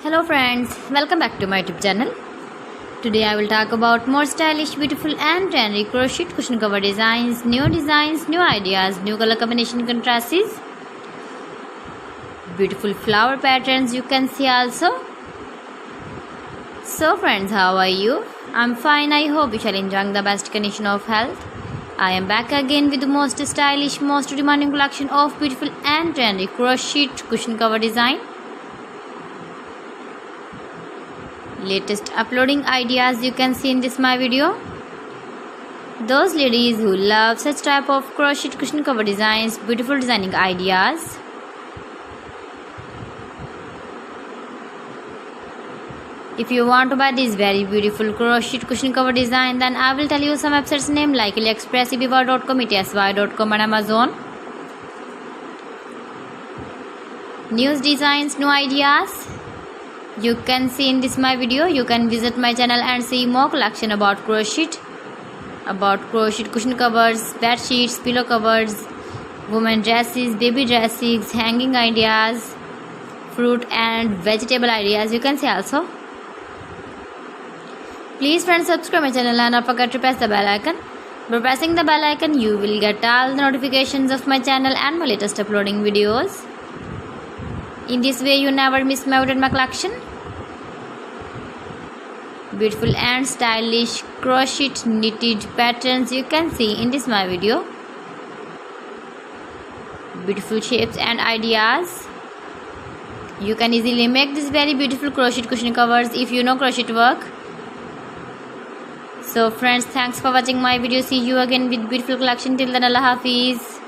Hello friends, welcome back to my YouTube channel. Today I will talk about more stylish, beautiful and trendy crochet cushion cover designs, new ideas, new color combination contrasts, beautiful flower patterns you can see also. So friends, how are you? I'm fine. I hope you shall enjoy the best condition of health. I am back again with the most stylish, most demanding collection of beautiful and trendy crochet cushion cover design. Latest uploading ideas you can see in this my video. Those ladies who love such type of crochet cushion cover designs, beautiful designing ideas. If you want to buy this very beautiful crochet cushion cover design, then I will tell you some websites name like AliExpress, eBay.com, etsy.com and Amazon. New designs, new ideas you can see in this my video. You can visit my channel and see more collection about crochet cushion covers, bed sheets, pillow covers, women dresses, baby dresses, hanging ideas, fruit and vegetable ideas you can see also. Please friends, subscribe my channel and don't forget to press the bell icon. By pressing the bell icon you will get all the notifications of my channel and my latest uploading videos. In this way you never miss my collection. Beautiful and stylish crochet knitted patterns you can see in this my video. Beautiful shapes and ideas. You can easily make this very beautiful crochet cushion covers if you know crochet work. So friends, thanks for watching my video. See you again with beautiful collection. Till then, Allah Hafiz.